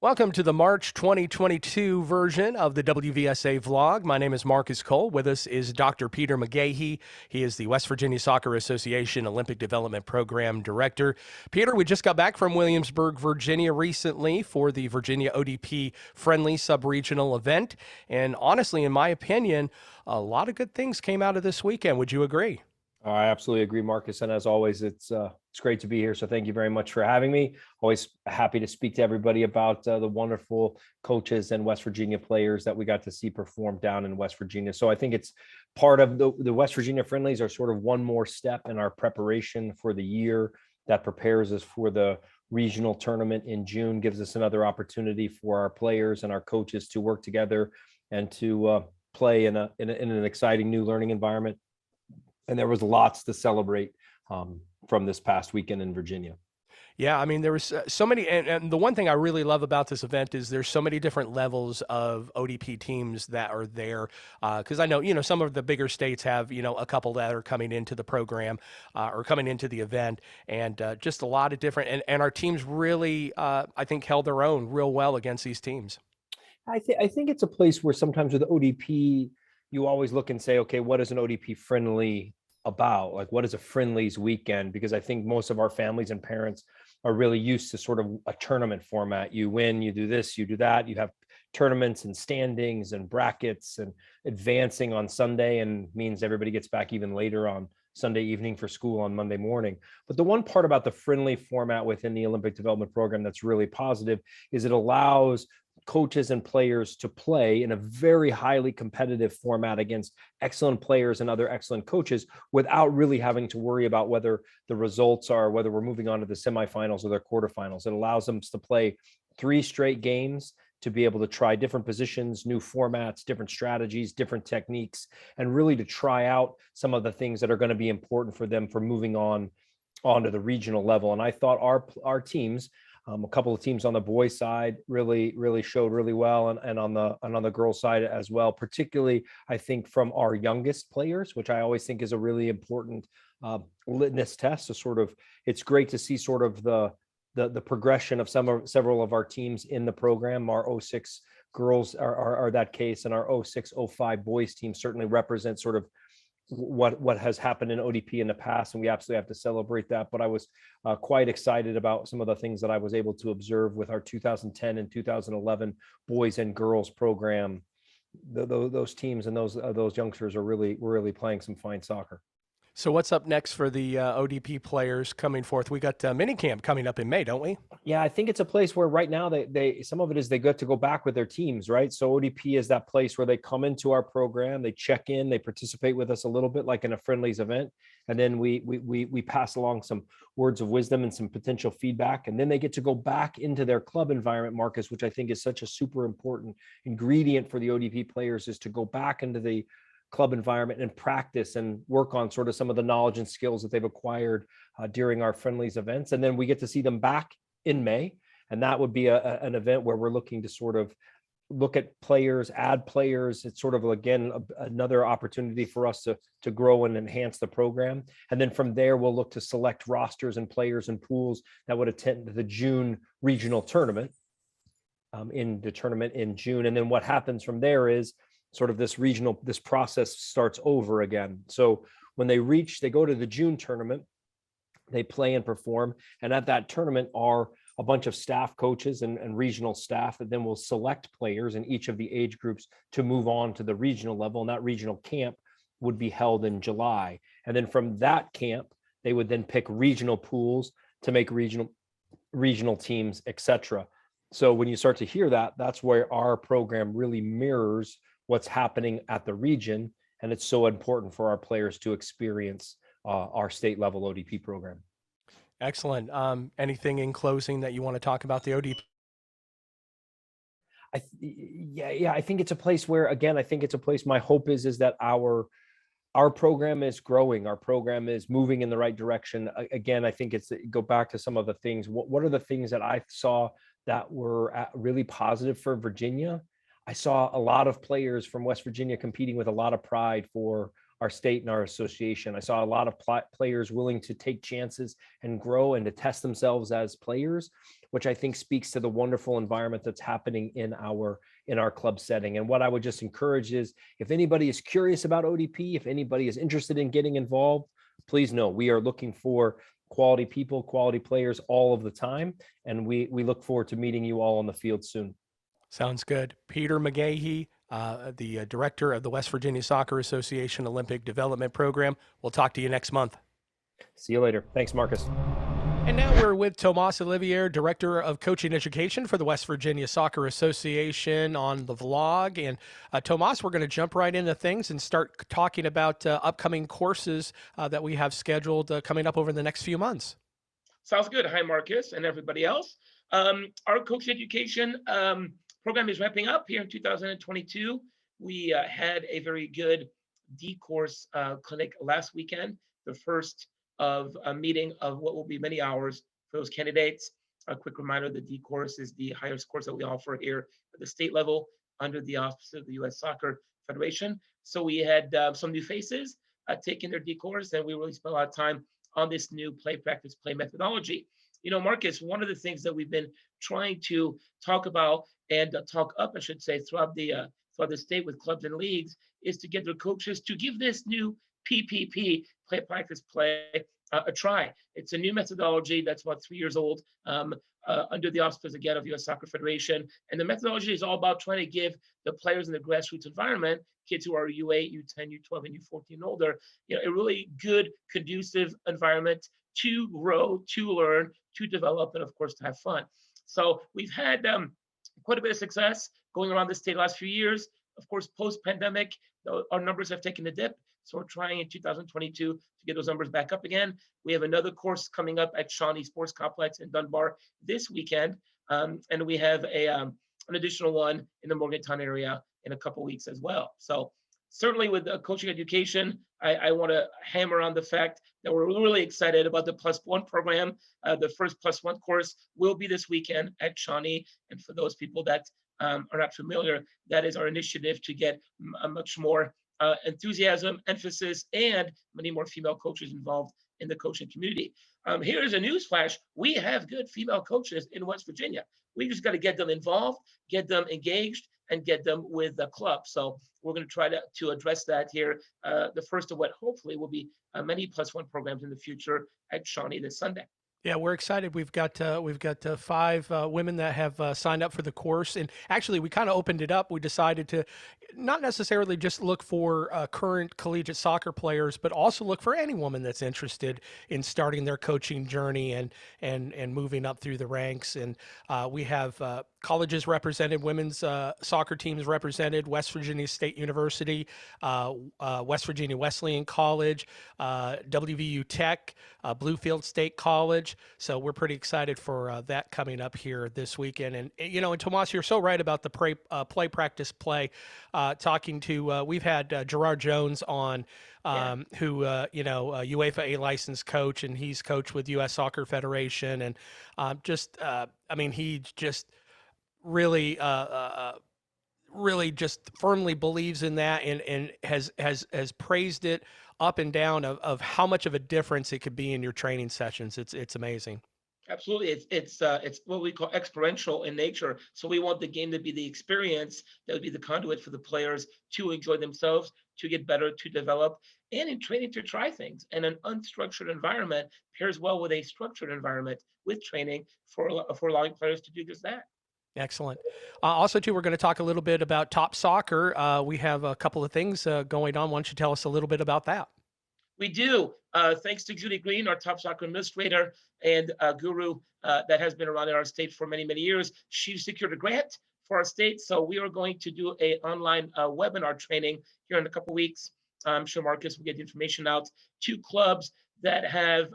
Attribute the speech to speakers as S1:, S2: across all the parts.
S1: Welcome to the March 2022 version of the WVSA vlog. My name is Marcus Cole. With us is Dr. Peter McGahey. He is the West Virginia Soccer Association Olympic Development Program Director. Peter, we just got back from Williamsburg, Virginia recently for the Virginia ODP Friendlies Sub-Regional event. And honestly, in my opinion, a lot of good things came out of this weekend. Would you agree?
S2: I absolutely agree, Marcus. And as always, it's great to be here. So thank you very much for having me. Always happy to speak to everybody about the wonderful coaches and West Virginia players that we got to see perform down in West Virginia. So I think it's part of the West Virginia Friendlies are sort of one more step in our preparation for the year that prepares us for the regional tournament in June, gives us another opportunity for our players and our coaches to work together and to play in an exciting new learning environment. And there was lots to celebrate from this past weekend in Virginia.
S1: Yeah, I mean, there was so many, and the one thing I really love about this event is there's so many different levels of ODP teams that are there. Because I know, some of the bigger states have, a couple that are coming into the program or coming into the event, and just a lot of different, and our teams really, I think, held their own real well against these teams.
S2: I think it's a place where sometimes with ODP, you always look and say, okay, what is an ODP friendly about? Like, what is a friendlies weekend? Because I think most of our families and parents are really used to sort of a tournament format. You win, you do this, you do that. You have tournaments and standings and brackets and advancing on Sunday, and means everybody gets back even later on Sunday evening for school on Monday morning. But the one part about the friendly format within the Olympic Development Program that's really positive is it allows coaches and players to play in a very highly competitive format against excellent players and other excellent coaches without really having to worry about whether the results are, whether we're moving on to the semifinals or the quarterfinals. It allows them to play 3 straight games, to be able to try different positions, new formats, different strategies, different techniques, and really to try out some of the things that are going to be important for them for moving on onto the regional level. And I thought our teams, a couple of teams on the boys side really showed really well, and on the girls side as well, particularly I think from our youngest players, which I always think is a really important litmus test. So sort of, it's great to see sort of the progression of several of our teams in the program. Our 06 girls are that case, and our 06-05 boys team certainly represent sort of what has happened in ODP in the past, and we absolutely have to celebrate that. But I was quite excited about some of the things that I was able to observe with our 2010 and 2011 boys and girls program. Those teams and those youngsters are really playing some fine soccer.
S1: So what's up next for the ODP players coming forth? We got mini camp coming up in May, don't we?
S2: Yeah, I think it's a place where right now they some of it is they get to go back with their teams, right? So ODP is that place where they come into our program, they check in, they participate with us a little bit like in a friendlies event, and then we pass along some words of wisdom and some potential feedback, and then they get to go back into their club environment, Marcus, which I think is such a super important ingredient for the ODP players, is to go back into the club environment and practice and work on sort of some of the knowledge and skills that they've acquired during our friendlies events. And then we get to see them back in May. And that would be an event where we're looking to sort of look at players, add players. It's sort of, again, another opportunity for us to grow and enhance the program. And then from there, we'll look to select rosters and players and pools that would attend the June regional tournament in June. And then what happens from there is sort of this process starts over again. So when they go to the June tournament, they play and perform. And at that tournament are a bunch of staff coaches and regional staff that then will select players in each of the age groups to move on to the regional level. And that regional camp would be held in July. And then from that camp, they would then pick regional pools to make regional teams, etc. So when you start to hear that, that's where our program really mirrors what's happening at the region. And it's so important for our players to experience our state level ODP program.
S1: Excellent. Anything in closing that you want to talk about the ODP?
S2: I think it's a place where, again, my hope is that our program is growing. Our program is moving in the right direction. Again, I think go back to some of the things. What are the things that I saw that were really positive for Virginia? I saw a lot of players from West Virginia competing with a lot of pride for our state and our association. I saw a lot of players willing to take chances and grow and to test themselves as players, which I think speaks to the wonderful environment that's happening in our club setting. And what I would just encourage is, if anybody is curious about ODP, if anybody is interested in getting involved, please know we are looking for quality people, quality players all of the time. And we look forward to meeting you all on the field soon.
S1: Sounds good. Peter McGahey, the director of the West Virginia Soccer Association Olympic Development Program. We'll talk to you next month.
S2: See you later. Thanks, Marcus.
S1: And now we're with Thomas Olivier, Director of Coaching Education for the West Virginia Soccer Association, on the vlog. And Thomas, we're going to jump right into things and start talking about upcoming courses that we have scheduled coming up over the next few months.
S3: Sounds good. Hi, Marcus and everybody else. Our coaching education program is wrapping up here in 2022. We had a very good D course clinic last weekend, the first of a meeting of what will be many hours for those candidates. A quick reminder, the D course is the highest course that we offer here at the state level under the auspices of the U.S. Soccer Federation. So we had some new faces taking their D course, and we really spent a lot of time on this new play, practice, play methodology. You know, Marcus, one of the things that we've been trying to talk about and talk up, I should say, throughout the state with clubs and leagues, is to get their coaches to give this new PPP, play, practice, play, a try. It's a new methodology that's about 3 years old, under the auspices again of U.S. Soccer Federation. And the methodology is all about trying to give the players in the grassroots environment, kids who are U8, U10, U12, and U14 and older, you know, a really good, conducive environment to grow, to learn, to develop, and of course to have fun. So we've had quite a bit of success going around the state the last few years. Of course, post-pandemic, our numbers have taken a dip. So we're trying in 2022 to get those numbers back up again. We have another course coming up at Shawnee Sports Complex in Dunbar this weekend. And we have an additional one in the Morgantown area in a couple weeks as well. So certainly with coaching education, I want to hammer on the fact that we're really excited about the +1 program. The first +1 course will be this weekend at Shawnee. And for those people that are not familiar, that is our initiative to get a much more enthusiasm, emphasis, and many more female coaches involved in the coaching community. Here's a news flash. We have good female coaches in West Virginia. We just got to get them involved, get them engaged, and get them with the club. So we're going to try to address that here. The first of what hopefully will be many +1 programs in the future at Shawnee this Sunday.
S1: Yeah, we're excited. We've got 5 women that have signed up for the course, and actually, we kind of opened it up. We decided to not necessarily just look for current collegiate soccer players, but also look for any woman that's interested in starting their coaching journey and moving up through the ranks. And we have colleges represented, women's soccer teams represented, West Virginia State University, West Virginia Wesleyan College, WVU Tech, Bluefield State College. So we're pretty excited for that coming up here this weekend. And, you know, and Tomas, you're so right about the play, practice, play. Talking to, we've had Gerard Jones on, who, you know, UEFA A licensed coach, and he's coached with U.S. Soccer Federation. And I mean, he just really just firmly believes in that and has praised it up and down of how much of a difference it could be in your training sessions. It's amazing.
S3: Absolutely. It's what we call experiential in nature. So we want the game to be the experience that would be the conduit for the players to enjoy themselves, to get better, to develop, and in training to try things. And an unstructured environment pairs well with a structured environment with training for allowing players to do just that.
S1: Excellent. Also, too, we're going to talk a little bit about TOPSoccer. We have a couple of things going on. Why don't you tell us a little bit about that?
S3: We do. Thanks to Judy Green, our TOPSoccer administrator and guru that has been around in our state for many, many years. She secured a grant for our state. So we are going to do an online webinar training here in a couple of weeks. I'm sure Marcus will get the information out to clubs that have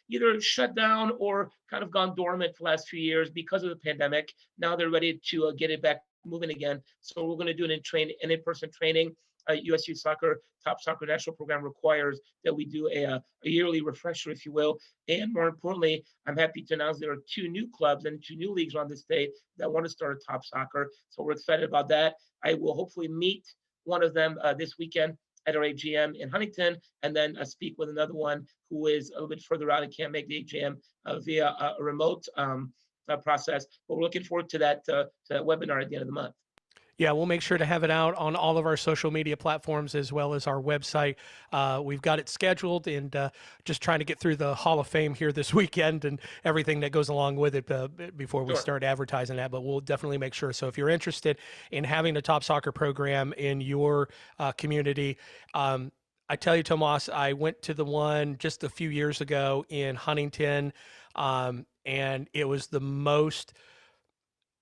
S3: either shut down or kind of gone dormant for the last few years because of the pandemic. Now they're ready to get it back moving again. So we're going to do an in-person training. USU Soccer, TOPSoccer National Program requires that we do a yearly refresher, if you will. And more importantly, I'm happy to announce there are 2 new clubs and 2 new leagues around the state that want to start a TOPSoccer. So we're excited about that. I will hopefully meet one of them this weekend at our AGM in Huntington, and then speak with another one who is a little bit further out and can't make the AGM via a remote process. But we're looking forward to that webinar at the end of the month.
S1: Yeah, we'll make sure to have it out on all of our social media platforms as well as our website. We've got it scheduled, and just trying to get through the Hall of Fame here this weekend and everything that goes along with it before we start advertising that. But we'll definitely make sure. So if you're interested in having a TOPSoccer program in your community, I tell you, Tomas, I went to the one just a few years ago in Huntington, and it was the most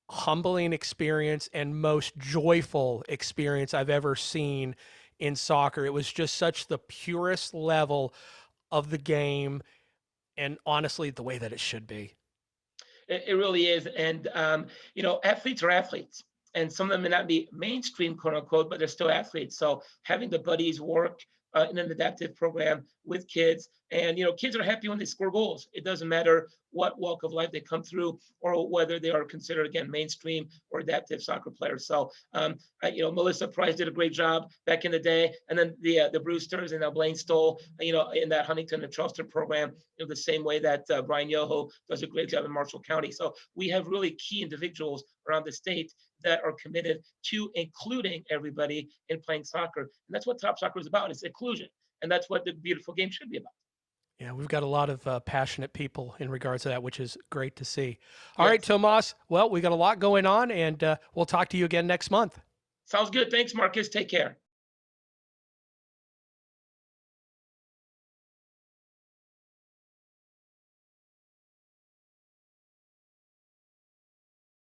S1: humbling experience and most joyful experience I've ever seen in soccer. It was just such the purest level of the game, and honestly, the way that it should be.
S3: It really is. And, athletes are athletes. And some of them may not be mainstream, quote unquote, but they're still athletes. So having the buddies work in an adaptive program with kids, and kids are happy when they score goals. It doesn't matter what walk of life they come through, or whether they are considered, again, mainstream or adaptive soccer players. So Melissa Price did a great job back in the day, and then the Brewsters and now Blaine Stoll, in that Huntington and Charleston program, the same way that Brian Yoho does a great job in Marshall County. So we have really key individuals around the state that are committed to including everybody in playing soccer. And that's what TOPSoccer is about. It's inclusion. And that's what the beautiful game should be about.
S1: Yeah, we've got a lot of passionate people in regards to that, which is great to see. All right, Tomas. Well, we got a lot going on, and we'll talk to you again next month.
S3: Sounds good. Thanks, Marcus. Take care.